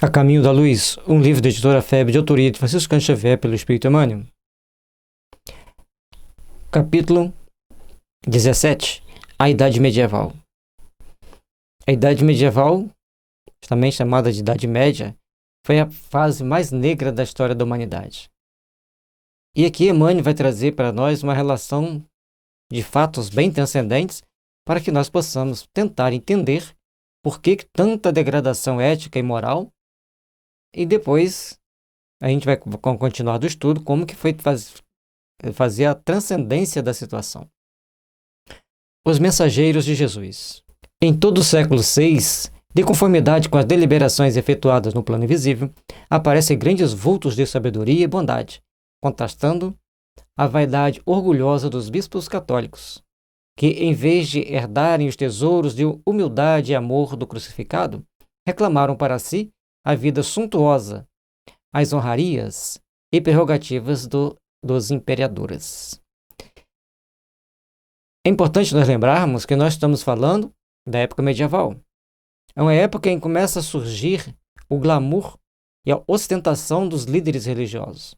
A Caminho da Luz, um livro da editora FEB de autoria de Francisco Cândido Xavier pelo Espírito Emmanuel. Capítulo 17. A Idade Medieval. A Idade Medieval, também chamada de Idade Média, foi a fase mais negra da história da humanidade. E aqui Emmanuel vai trazer para nós uma relação de fatos bem transcendentes para que nós possamos tentar entender por que tanta degradação ética e moral. E depois a gente vai continuar do estudo como que foi fazer a transcendência da situação. Os mensageiros de Jesus. Em todo o século VI, de conformidade com as deliberações efetuadas no plano invisível, aparecem grandes vultos de sabedoria e bondade, contrastando a vaidade orgulhosa dos bispos católicos, que, em vez de herdarem os tesouros de humildade e amor do crucificado, reclamaram para si a vida suntuosa, as honrarias e prerrogativas dos imperadores. É importante nós lembrarmos que nós estamos falando da época medieval. É uma época em que começa a surgir o glamour e a ostentação dos líderes religiosos.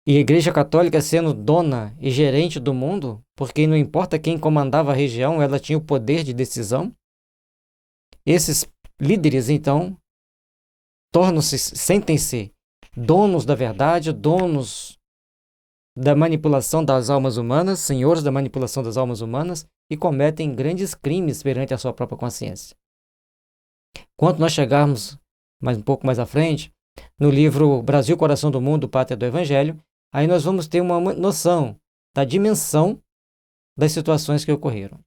E a Igreja Católica sendo dona e gerente do mundo, porque não importa quem comandava a região, ela tinha o poder de decisão. Esses líderes, então, sentem-se donos da verdade, donos da manipulação das almas humanas, senhores da manipulação das almas humanas, e cometem grandes crimes perante a sua própria consciência. Quando nós chegarmos um pouco mais à frente, no livro Brasil, Coração do Mundo, Pátria do Evangelho, aí nós vamos ter uma noção da dimensão das situações que ocorreram.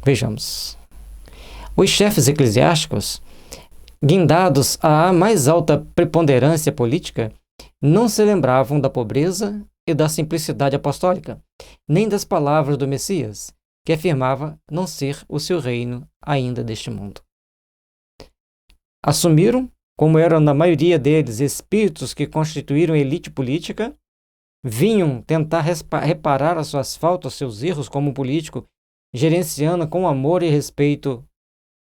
Vejamos. Os chefes eclesiásticos, guindados à mais alta preponderância política, não se lembravam da pobreza e da simplicidade apostólica, nem das palavras do Messias, que afirmava não ser o seu reino ainda deste mundo. Assumiram, como eram na maioria deles espíritos que constituíram elite política, vinham tentar reparar as suas faltas, seus erros como político, gerenciando com amor e respeito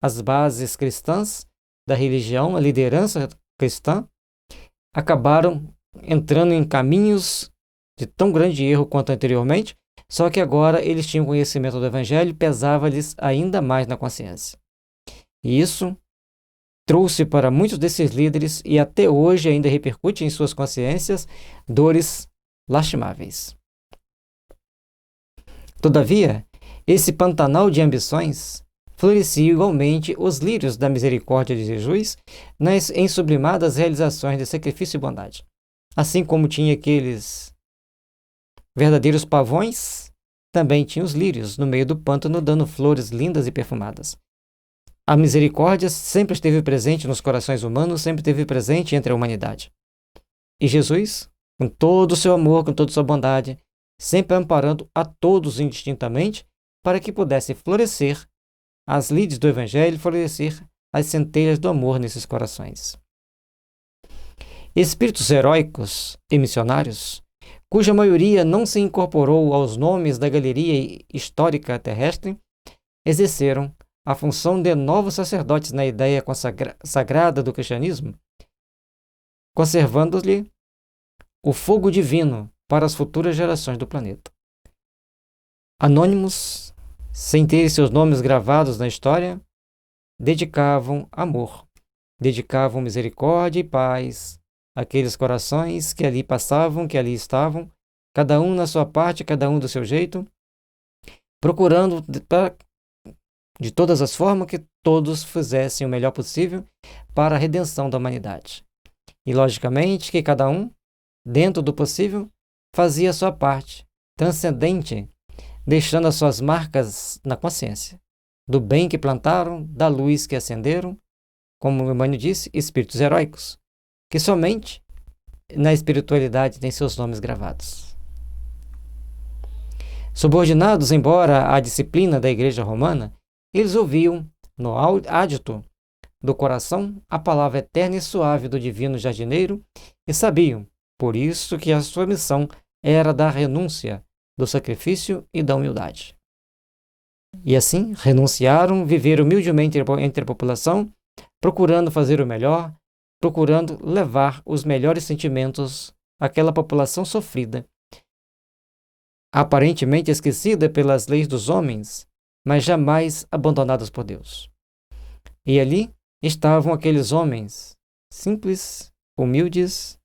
as bases cristãs da religião, a liderança cristã, acabaram entrando em caminhos de tão grande erro quanto anteriormente, só que agora eles tinham conhecimento do Evangelho e pesava-lhes ainda mais na consciência. E isso trouxe para muitos desses líderes, e até hoje ainda repercute em suas consciências, dores lastimáveis. Todavia, esse pantanal de ambições florescia igualmente os lírios da misericórdia de Jesus em sublimadas realizações de sacrifício e bondade. Assim como tinha aqueles verdadeiros pavões, também tinha os lírios no meio do pântano dando flores lindas e perfumadas. A misericórdia sempre esteve presente nos corações humanos, sempre esteve presente entre a humanidade. E Jesus, com todo o seu amor, com toda a sua bondade, sempre amparando a todos indistintamente, para que pudesse florescer as lides do Evangelho, florescer as centelhas do amor nesses corações. Espíritos heróicos e missionários, cuja maioria não se incorporou aos nomes da galeria histórica terrestre, exerceram a função de novos sacerdotes na ideia sagrada do cristianismo, conservando-lhe o fogo divino para as futuras gerações do planeta. Anônimos, sem ter seus nomes gravados na história, dedicavam amor, dedicavam misericórdia e paz àqueles corações que ali passavam, que ali estavam, cada um na sua parte, cada um do seu jeito, procurando de todas as formas que todos fizessem o melhor possível para a redenção da humanidade. E, logicamente, que cada um, dentro do possível, fazia a sua parte, transcendente, deixando as suas marcas na consciência, do bem que plantaram, da luz que acenderam, como o Emmanuel disse, espíritos heróicos, que somente na espiritualidade têm seus nomes gravados. Subordinados, embora à disciplina da Igreja Romana, eles ouviam, no ádito do coração, a palavra eterna e suave do divino jardineiro e sabiam, por isso, que a sua missão era da renúncia, do sacrifício e da humildade. E assim, renunciaram, viveram humildemente entre a população, procurando fazer o melhor, procurando levar os melhores sentimentos àquela população sofrida, aparentemente esquecida pelas leis dos homens, mas jamais abandonadas por Deus. E ali estavam aqueles homens simples, humildes,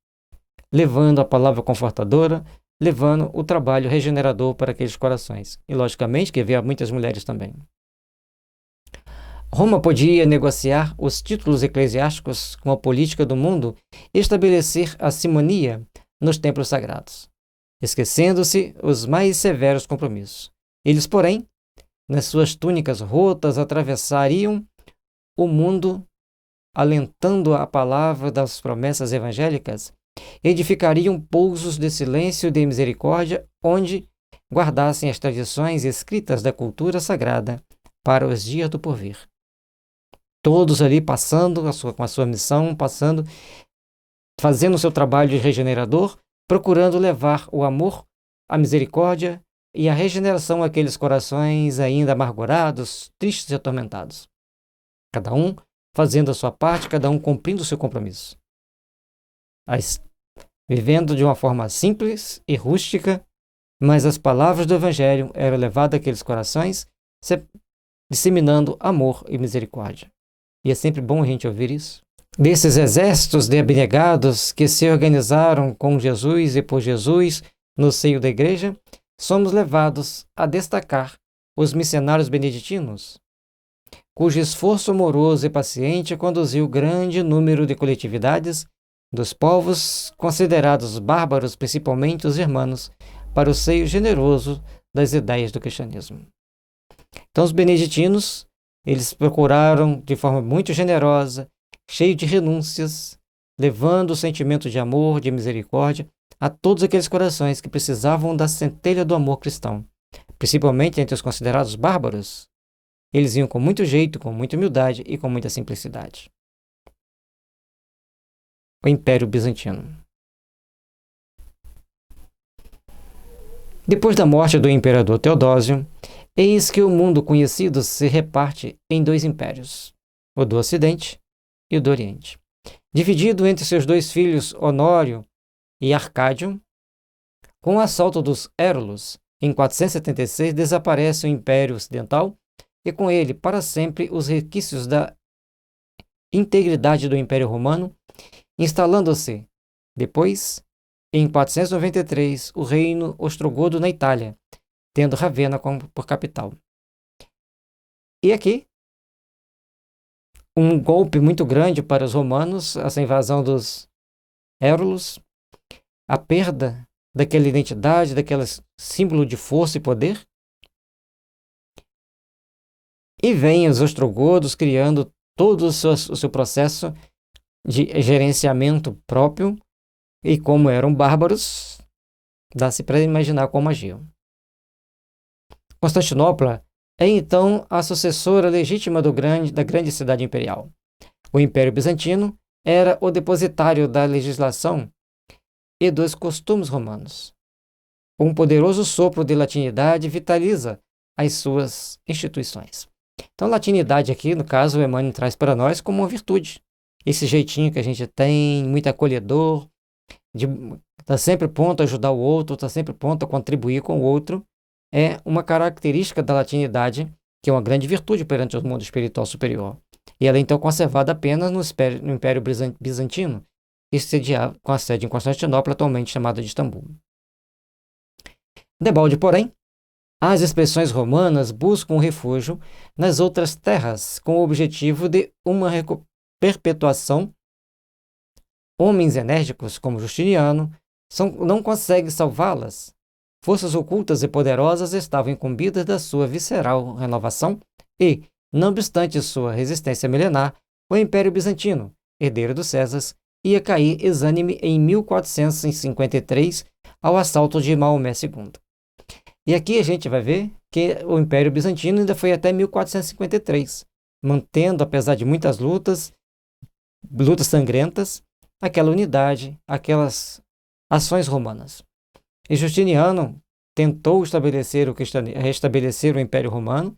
levando a palavra confortadora, levando o trabalho regenerador para aqueles corações. E, logicamente, que havia muitas mulheres também. Roma podia negociar os títulos eclesiásticos com a política do mundo e estabelecer a simonia nos templos sagrados, esquecendo-se os mais severos compromissos. Eles, porém, nas suas túnicas rotas, atravessariam o mundo, alentando a palavra das promessas evangélicas, edificariam pousos de silêncio e de misericórdia, onde guardassem as tradições escritas da cultura sagrada para os dias do porvir. Todos ali passando com a sua missão, fazendo o seu trabalho de regenerador, procurando levar o amor, a misericórdia e a regeneração àqueles corações ainda amargurados, tristes e atormentados. Cada um fazendo a sua parte, cada um cumprindo o seu compromisso. Vivendo de uma forma simples e rústica, mas as palavras do Evangelho eram levadas àqueles corações, disseminando amor e misericórdia. E é sempre bom a gente ouvir isso. Desses exércitos de abnegados que se organizaram com Jesus e por Jesus no seio da igreja, somos levados a destacar os missionários beneditinos, cujo esforço amoroso e paciente conduziu grande número de coletividades dos povos considerados bárbaros, principalmente os germanos, para o seio generoso das ideias do cristianismo. Então, os beneditinos, eles procuraram de forma muito generosa, cheio de renúncias, levando o sentimento de amor, de misericórdia a todos aqueles corações que precisavam da centelha do amor cristão, principalmente entre os considerados bárbaros. Eles iam com muito jeito, com muita humildade e com muita simplicidade. O Império Bizantino. Depois da morte do imperador Teodósio, eis que o mundo conhecido se reparte em dois impérios, o do Ocidente e o do Oriente. Dividido entre seus dois filhos Honório e Arcádio, com o assalto dos Érulos, em 476 desaparece o Império Ocidental e com ele, para sempre, os resquícios da integridade do Império Romano, instalando-se, depois, em 493, o reino ostrogodo na Itália, tendo Ravenna por capital. E aqui, um golpe muito grande para os romanos, essa invasão dos Érulos, a perda daquela identidade, daquele símbolo de força e poder. E vem os ostrogodos criando todo o seu processo de gerenciamento próprio, e como eram bárbaros, dá-se para imaginar como agiam. Constantinopla é então a sucessora legítima da grande cidade imperial. O Império Bizantino era o depositário da legislação e dos costumes romanos. Um poderoso sopro de latinidade vitaliza as suas instituições. Então, latinidade aqui, no caso, o Emmanuel traz para nós como uma virtude. Esse jeitinho que a gente tem, muito acolhedor, de estar sempre pronto a ajudar o outro, estar sempre pronto a contribuir com o outro, é uma característica da latinidade, que é uma grande virtude perante o mundo espiritual superior. E ela é então conservada apenas no Império Bizantino, com a sede em Constantinopla, atualmente chamada de Istambul. Debalde, porém, as expressões romanas buscam refúgio nas outras terras, com o objetivo de uma perpetuação. Homens enérgicos, como Justiniano, não conseguem salvá-las. Forças ocultas e poderosas estavam incumbidas da sua visceral renovação e, não obstante sua resistência milenar, o Império Bizantino, herdeiro dos Césares, ia cair exânime em 1453 ao assalto de Maomé II. E aqui a gente vai ver que o Império Bizantino ainda foi até 1453, mantendo, apesar de muitas lutas sangrentas, aquela unidade, aquelas ações romanas. E Justiniano tentou restabelecer o Império Romano,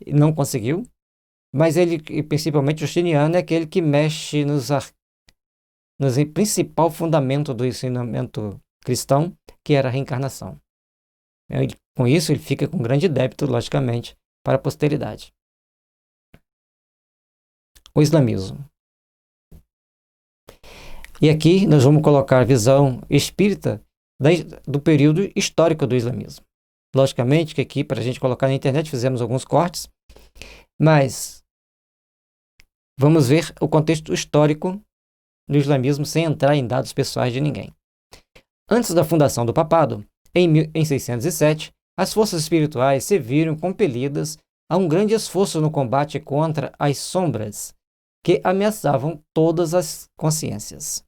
não conseguiu, mas ele, e principalmente o Justiniano, é aquele que mexe no principal fundamento do ensinamento cristão, que era a reencarnação. Com isso, ele fica com grande débito, logicamente, para a posteridade. O islamismo. E aqui nós vamos colocar a visão espírita do período histórico do islamismo. Logicamente que aqui, para a gente colocar na internet, fizemos alguns cortes, mas vamos ver o contexto histórico do islamismo sem entrar em dados pessoais de ninguém. Antes da fundação do papado, em 607, as forças espirituais se viram compelidas a um grande esforço no combate contra as sombras que ameaçavam todas as consciências.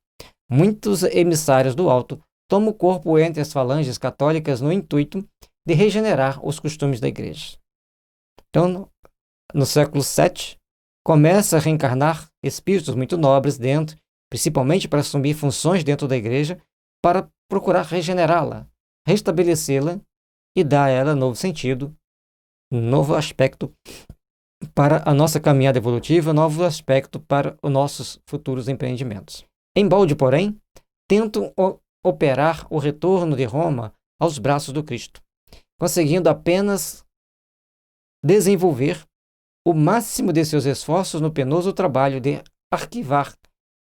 Muitos emissários do alto tomam o corpo entre as falanges católicas no intuito de regenerar os costumes da igreja. Então, no século VII, começa a reencarnar espíritos muito nobres dentro, principalmente para assumir funções dentro da igreja, para procurar regenerá-la, restabelecê-la e dar a ela novo sentido, um novo aspecto para a nossa caminhada evolutiva, novo aspecto para os nossos futuros empreendimentos. Embalde, porém, tentam operar o retorno de Roma aos braços do Cristo, conseguindo apenas desenvolver o máximo de seus esforços no penoso trabalho de arquivar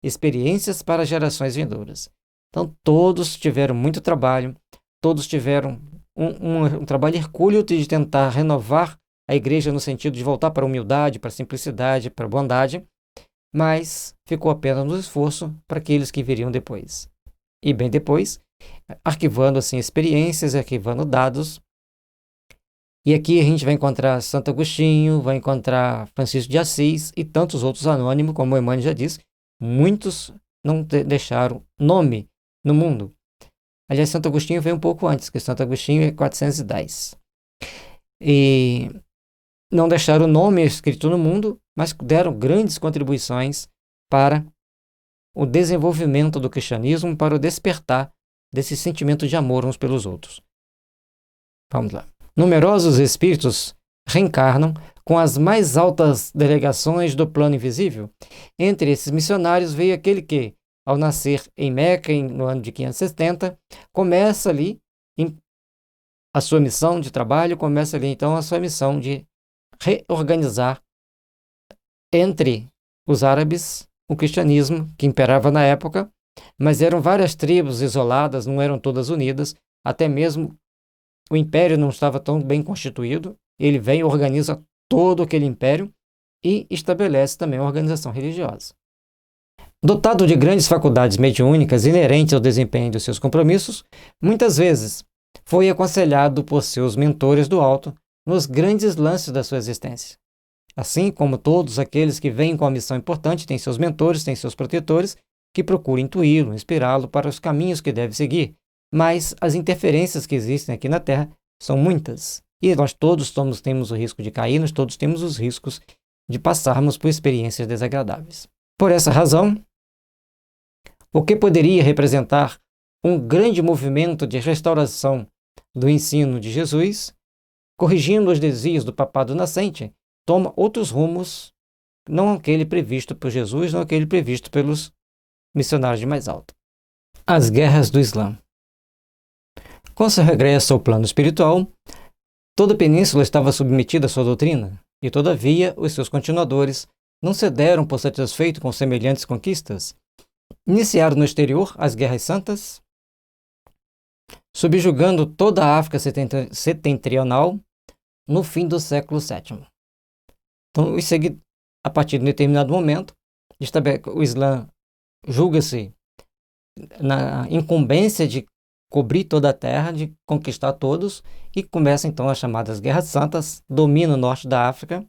experiências para gerações vindouras. Então, todos tiveram muito trabalho, todos tiveram um trabalho hercúleo de tentar renovar a igreja no sentido de voltar para a humildade, para a simplicidade, para a bondade, mas ficou apenas no esforço para aqueles que viriam depois. E bem depois, arquivando assim experiências, arquivando dados. E aqui a gente vai encontrar Santo Agostinho, vai encontrar Francisco de Assis e tantos outros anônimos, como o Emmanuel já disse, muitos não deixaram nome no mundo. Aliás, Santo Agostinho veio um pouco antes, que Santo Agostinho é 410. E não deixaram o nome escrito no mundo, mas deram grandes contribuições para o desenvolvimento do cristianismo, para o despertar desse sentimento de amor uns pelos outros. Vamos lá. Numerosos espíritos reencarnam com as mais altas delegações do plano invisível. Entre esses missionários veio aquele que, ao nascer em Meca, no ano de 570, começa ali a sua missão de trabalho, começa ali então a sua missão de reorganizar entre os árabes o cristianismo que imperava na época, mas eram várias tribos isoladas, não eram todas unidas, até mesmo o império não estava tão bem constituído. Ele vem e organiza todo aquele império e estabelece também uma organização religiosa. Dotado de grandes faculdades mediúnicas inerentes ao desempenho dos seus compromissos, muitas vezes foi aconselhado por seus mentores do alto nos grandes lances da sua existência. Assim como todos aqueles que vêm com uma missão importante têm seus mentores, têm seus protetores, que procuram intuí-lo, inspirá-lo para os caminhos que deve seguir. Mas as interferências que existem aqui na Terra são muitas. E nós todos temos o risco de cair, nós todos temos os riscos de passarmos por experiências desagradáveis. Por essa razão, o que poderia representar um grande movimento de restauração do ensino de Jesus, corrigindo os desvios do papado nascente, toma outros rumos, não aquele previsto por Jesus, não aquele previsto pelos missionários de mais alto. As guerras do Islã. Com seu regresso ao plano espiritual, toda a península estava submetida à sua doutrina, e todavia os seus continuadores não cederam por satisfeito com semelhantes conquistas. Iniciaram no exterior as guerras santas, subjugando toda a África setentrional no fim do século VII. Então, a partir de um determinado momento, o Islã julga-se na incumbência de cobrir toda a terra, de conquistar todos, e começa então as chamadas Guerras Santas, domina o norte da África.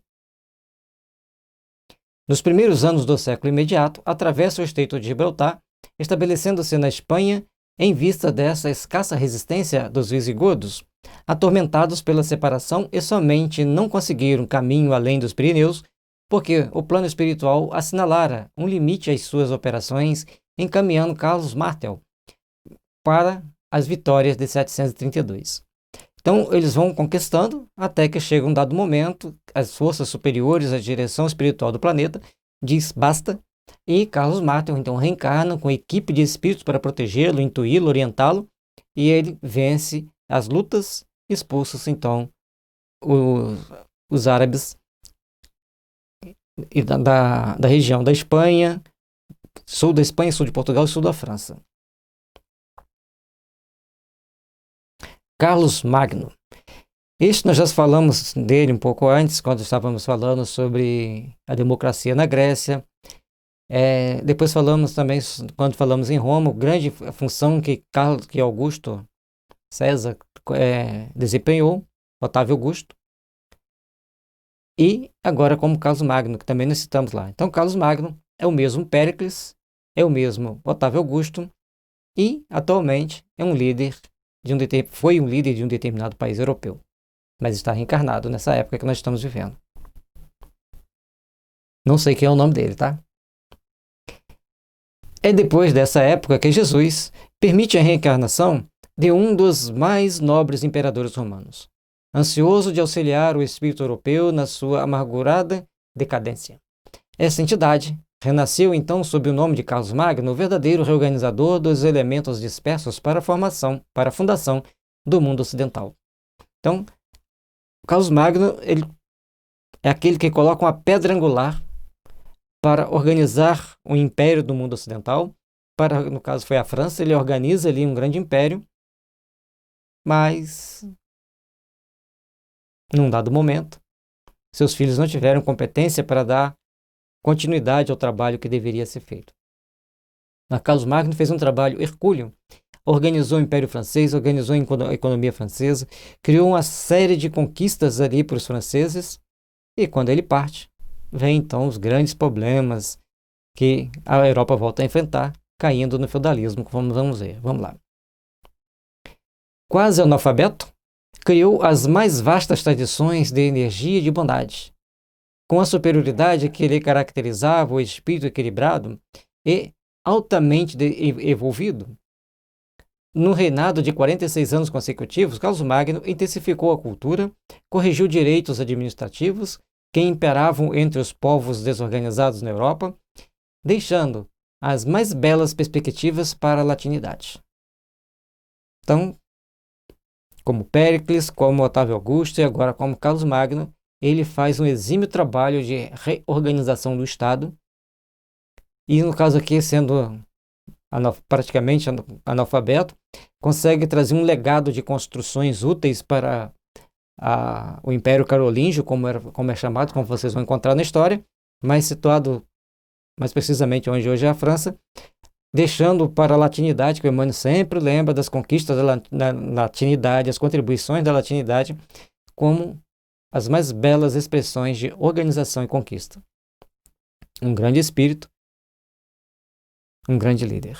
Nos primeiros anos do século imediato, atravessa o Estreito de Gibraltar, estabelecendo-se na Espanha em vista dessa escassa resistência dos visigodos, atormentados pela separação e somente não conseguiram caminho além dos Pirineus, porque o plano espiritual assinalara um limite às suas operações, encaminhando Carlos Martel para as vitórias de 732. Então, eles vão conquistando até que chega um dado momento, as forças superiores, a direção espiritual do planeta, diz basta, e Carlos Martel, então, reencarna com equipe de espíritos para protegê-lo, intuí-lo, orientá-lo, e ele vence as lutas, expulsa, então, os árabes da região da Espanha, sul da Espanha, sul de Portugal e sul da França. Carlos Magno. Este nós já falamos dele um pouco antes, quando estávamos falando sobre a democracia na Grécia. Depois falamos também, quando falamos em Roma, a grande função que Augusto César desempenhou, Otávio Augusto. E agora como Carlos Magno, que também nós citamos lá. Então, Carlos Magno é o mesmo Péricles, é o mesmo Otávio Augusto e, atualmente, foi um líder de um determinado país europeu, mas está reencarnado nessa época que nós estamos vivendo. Não sei quem é o nome dele, tá? É depois dessa época que Jesus permite a reencarnação de um dos mais nobres imperadores romanos, ansioso de auxiliar o espírito europeu na sua amargurada decadência. Essa entidade renasceu então sob o nome de Carlos Magno, o verdadeiro reorganizador dos elementos dispersos para a fundação do mundo ocidental. Então, Carlos Magno, ele é aquele que coloca uma pedra angular para organizar o império do mundo ocidental. No caso foi a França, ele organiza ali um grande império, mas num dado momento, seus filhos não tiveram competência para dar continuidade ao trabalho que deveria ser feito. Carlos Magno fez um trabalho hercúleo, organizou o Império Francês, organizou a economia francesa, criou uma série de conquistas ali para os franceses, e quando ele parte, vem então os grandes problemas que a Europa volta a enfrentar, caindo no feudalismo, como vamos ver. Vamos lá. Quase analfabeto, criou as mais vastas tradições de energia e de bondade. Com a superioridade que lhe caracterizava o espírito equilibrado e altamente evolvido, no reinado de 46 anos consecutivos, Carlos Magno intensificou a cultura, corrigiu direitos administrativos que imperavam entre os povos desorganizados na Europa, deixando as mais belas perspectivas para a latinidade. Então, como Péricles, como Otávio Augusto e agora como Carlos Magno, ele faz um exímio trabalho de reorganização do Estado. E no caso aqui, sendo praticamente analfabeto, consegue trazer um legado de construções úteis para o Império Carolíngio, como é chamado, como vocês vão encontrar na história, mas situado mais precisamente onde hoje é a França, deixando para a latinidade, que o Emmanuel sempre lembra das conquistas da latinidade, as contribuições da latinidade, como as mais belas expressões de organização e conquista. Um grande espírito, um grande líder.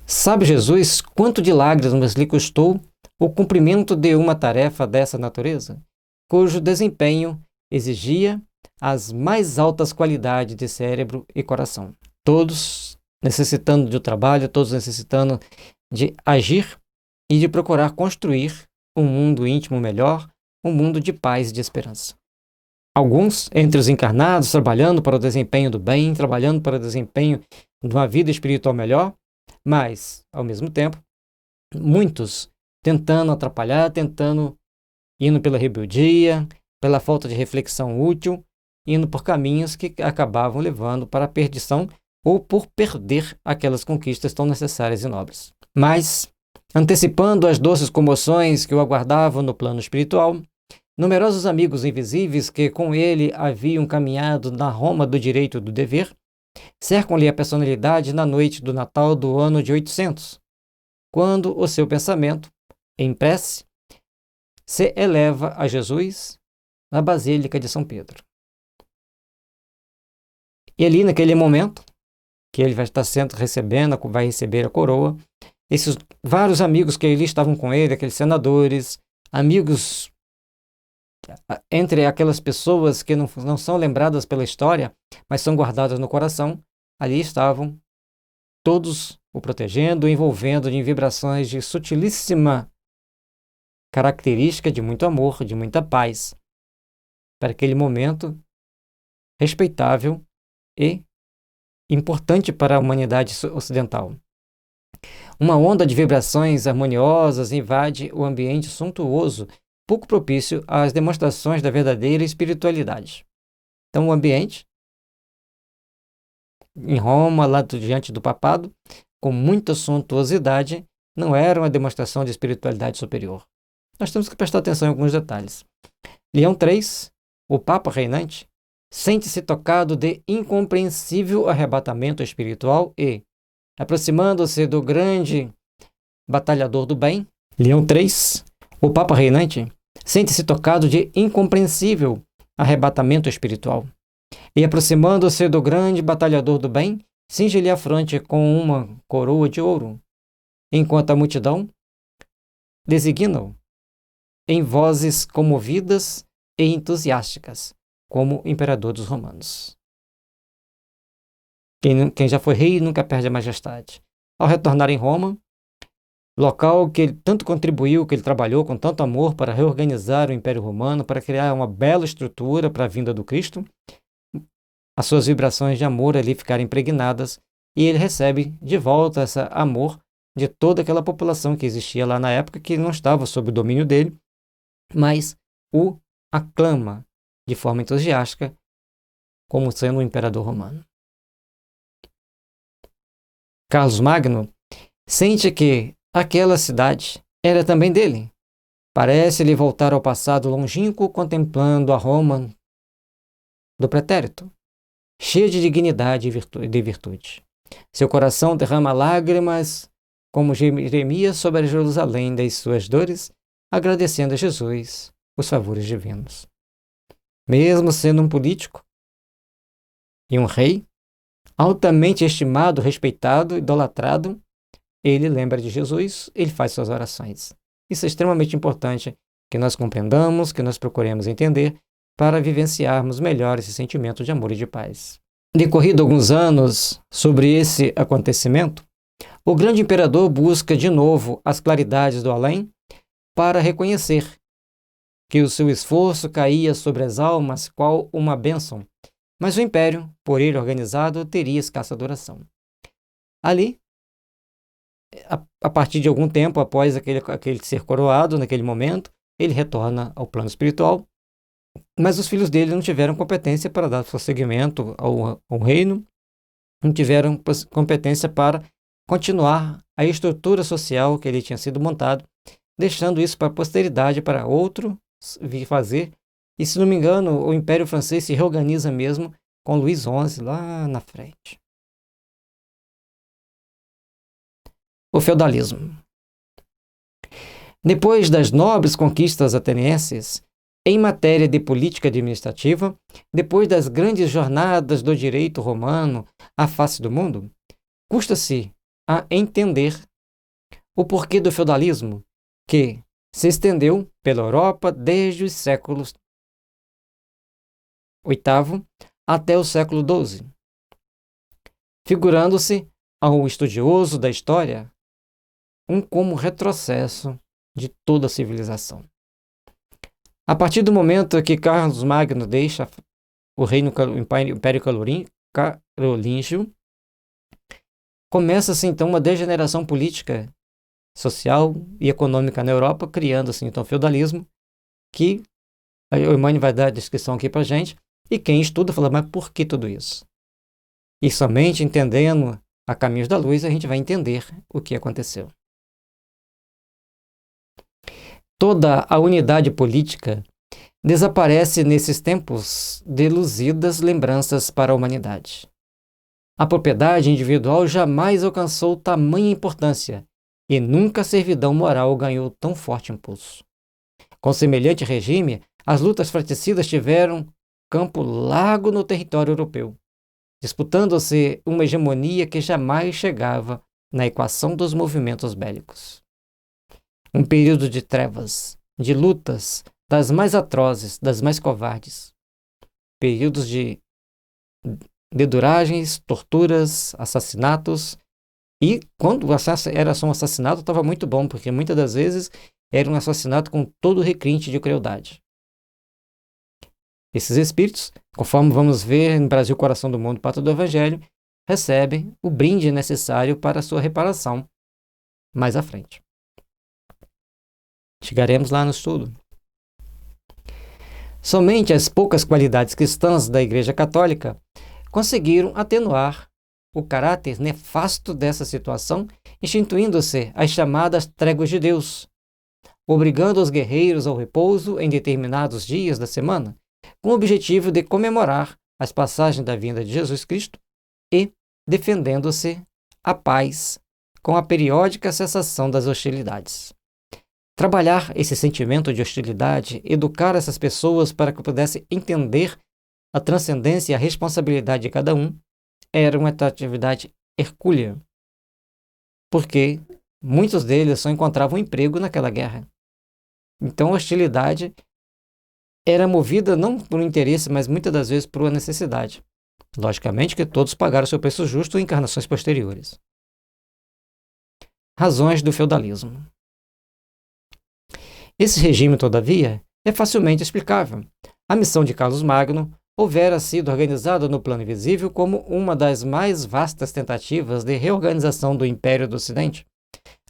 Sabe Jesus quanto de lágrimas lhe custou o cumprimento de uma tarefa dessa natureza, cujo desempenho exigia as mais altas qualidades de cérebro e coração? Todos necessitando de trabalho, todos necessitando de agir e de procurar construir um mundo íntimo melhor, um mundo de paz e de esperança. Alguns, entre os encarnados, trabalhando para o desempenho do bem, trabalhando para o desempenho de uma vida espiritual melhor, mas, ao mesmo tempo, muitos tentando atrapalhar, indo pela rebeldia, pela falta de reflexão útil, indo por caminhos que acabavam levando para a perdição ou por perder aquelas conquistas tão necessárias e nobres. Mas, antecipando as doces comoções que o aguardavam no plano espiritual, numerosos amigos invisíveis que com ele haviam caminhado na Roma do direito e do dever, cercam-lhe a personalidade na noite do Natal do ano de 800, quando o seu pensamento, em prece, se eleva a Jesus na Basílica de São Pedro. E ali, naquele momento, que ele vai estar vai receber a coroa, esses vários amigos que ali estavam com ele, aqueles senadores, amigos entre aquelas pessoas que não são lembradas pela história, mas são guardadas no coração, ali estavam todos o protegendo, envolvendo em vibrações de sutilíssima característica de muito amor, de muita paz, para aquele momento respeitável e importante para a humanidade ocidental. Uma onda de vibrações harmoniosas invade o ambiente suntuoso, pouco propício às demonstrações da verdadeira espiritualidade. Então, o ambiente, em Roma, lá diante do papado, com muita suntuosidade, não era uma demonstração de espiritualidade superior. Nós temos que prestar atenção em alguns detalhes. Leão III, o Papa reinante, sente-se tocado de incompreensível arrebatamento espiritual e, aproximando-se do grande batalhador do bem, Leão III, o Papa reinante, sente-se tocado de incompreensível arrebatamento espiritual e, aproximando-se do grande batalhador do bem, cinge-lhe a fronte com uma coroa de ouro, enquanto a multidão designa-o em vozes comovidas e entusiásticas, como imperador dos romanos. Quem já foi rei nunca perde a majestade. Ao retornar em Roma, local que ele tanto contribuiu, que ele trabalhou com tanto amor para reorganizar o Império Romano, para criar uma bela estrutura para a vinda do Cristo, as suas vibrações de amor ali ficaram impregnadas e ele recebe de volta esse amor de toda aquela população que existia lá na época, que não estava sob o domínio dele, mas o aclama de forma entusiástica como sendo um imperador romano. Carlos Magno sente que aquela cidade era também dele. Parece-lhe voltar ao passado longínquo, contemplando a Roma do pretérito, cheia de dignidade e de virtude. Seu coração derrama lágrimas, como Jeremias sobre Jerusalém das suas dores, agradecendo a Jesus os favores divinos. Mesmo sendo um político e um rei, altamente estimado, respeitado, idolatrado, ele lembra de Jesus, ele faz suas orações. Isso é extremamente importante que nós compreendamos, que nós procuremos entender para vivenciarmos melhor esse sentimento de amor e de paz. Decorrido alguns anos sobre esse acontecimento, o grande imperador busca de novo as claridades do além para reconhecer que o seu esforço caía sobre as almas qual uma bênção, mas o império, por ele organizado, teria escassa duração. Ali, a partir de algum tempo, após aquele ser coroado, naquele momento, ele retorna ao plano espiritual, mas os filhos dele não tiveram competência para dar prosseguimento ao reino, não tiveram competência para continuar a estrutura social que ele tinha sido montado, deixando isso para a posteridade, para outro vir fazer. E, se não me engano, o Império Francês se reorganiza mesmo com Luís XI lá na frente. O feudalismo. Depois das nobres conquistas atenienses em matéria de política administrativa, depois das grandes jornadas do direito romano à face do mundo, custa-se a entender o porquê do feudalismo, que se estendeu pela Europa desde os séculos VIII até o século XII, figurando-se ao estudioso da história como retrocesso de toda a civilização. A partir do momento que Carlos Magno deixa o Império Carolíngio, começa-se então uma degeneração política, social e econômica na Europa, criando-se então o feudalismo, que o Emmanuel vai dar a descrição aqui para a gente, e quem estuda fala, mas por que tudo isso? E somente entendendo a caminhos da luz a gente vai entender o que aconteceu. Toda a unidade política desaparece nesses tempos de luzidas lembranças para a humanidade. A propriedade individual jamais alcançou tamanha importância e nunca a servidão moral ganhou tão forte impulso. Com semelhante regime, as lutas fratricidas tiveram campo largo no território europeu, disputando-se uma hegemonia que jamais chegava na equação dos movimentos bélicos. Um período de trevas, de lutas, das mais atrozes, das mais covardes. Períodos de deduragens, torturas, assassinatos. E quando era só um assassinato, estava muito bom, porque muitas das vezes eram assassinados com todo requinte de crueldade. Esses espíritos, conforme vamos ver no Brasil, Coração do Mundo, Pátria do Evangelho, recebem o brinde necessário para a sua reparação mais à frente. Chegaremos lá no estudo. Somente as poucas qualidades cristãs da Igreja Católica conseguiram atenuar o caráter nefasto dessa situação, instituindo-se as chamadas tréguas de Deus, obrigando os guerreiros ao repouso em determinados dias da semana, com o objetivo de comemorar as passagens da vinda de Jesus Cristo e defendendo-se a paz com a periódica cessação das hostilidades. Trabalhar esse sentimento de hostilidade, educar essas pessoas para que pudessem entender a transcendência e a responsabilidade de cada um, era uma atividade hercúlea, porque muitos deles só encontravam emprego naquela guerra. Então a hostilidade era movida não por um interesse, mas muitas das vezes por uma necessidade. Logicamente que todos pagaram seu preço justo em encarnações posteriores. Razões do feudalismo. Esse regime, todavia, é facilmente explicável. A missão de Carlos Magno houvera sido organizada no plano invisível como uma das mais vastas tentativas de reorganização do Império do Ocidente.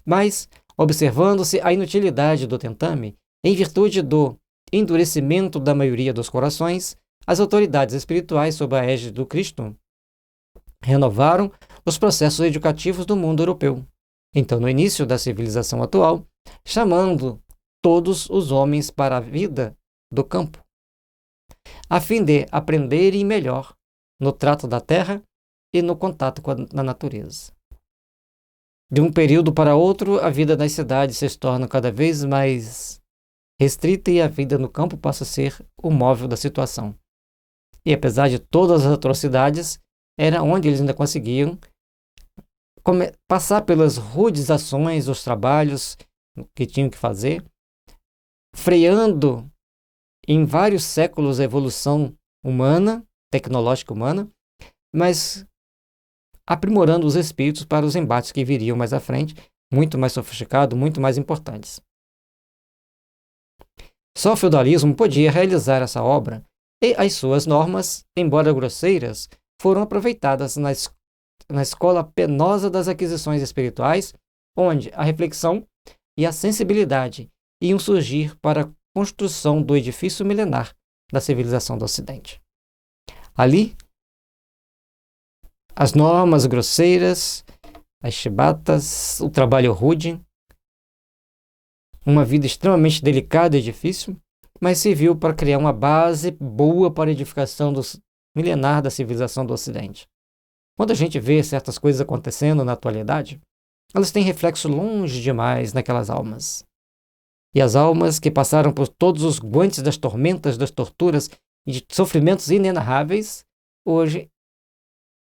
Mas, observando-se a inutilidade do tentame, em virtude do endurecimento da maioria dos corações, as autoridades espirituais sob a égide do Cristo renovaram os processos educativos do mundo europeu. Então, no início da civilização atual, chamando todos os homens para a vida do campo, a fim de aprenderem melhor no trato da terra e no contato com a natureza. De um período para outro, a vida nas cidades se torna cada vez mais restrita e a vida no campo passa a ser o móvel da situação. E apesar de todas as atrocidades, era onde eles ainda conseguiam passar pelas rudes ações, os trabalhos que tinham que fazer, freando em vários séculos a evolução humana, tecnológica humana, mas aprimorando os espíritos para os embates que viriam mais à frente, muito mais sofisticados, muito mais importantes. Só o feudalismo podia realizar essa obra, e as suas normas, embora grosseiras, foram aproveitadas na escola penosa das aquisições espirituais, onde a reflexão e a sensibilidade iam surgir para a construção do edifício milenar da civilização do Ocidente. Ali, as normas grosseiras, as chibatas, o trabalho rude, uma vida extremamente delicada e difícil, mas serviu para criar uma base boa para a edificação milenar da civilização do Ocidente. Quando a gente vê certas coisas acontecendo na atualidade, elas têm reflexo longe demais naquelas almas. E as almas que passaram por todos os guantes das tormentas, das torturas e de sofrimentos inenarráveis, hoje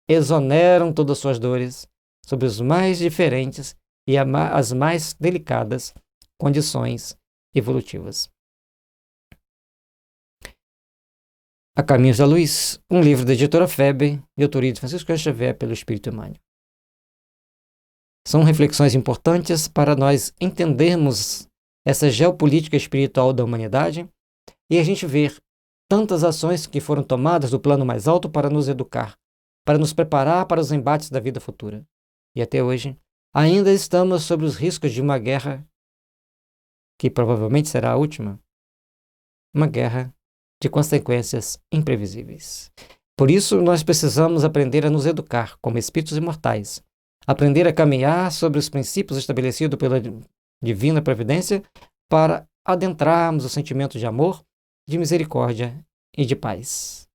exoneram todas as suas dores sobre os mais diferentes e as mais delicadas condições evolutivas. A Caminhos da Luz, um livro da editora FEB, de autoria de Francisco Xavier pelo Espírito Emmanuel. São reflexões importantes para nós entendermos essa geopolítica espiritual da humanidade e a gente ver tantas ações que foram tomadas do plano mais alto para nos educar, para nos preparar para os embates da vida futura. E até hoje, ainda estamos sob os riscos de uma guerra que provavelmente será a última. Uma guerra de consequências imprevisíveis. Por isso, nós precisamos aprender a nos educar como espíritos imortais, aprender a caminhar sobre os princípios estabelecidos pela divina providência para adentrarmos o sentimento de amor, de misericórdia e de paz.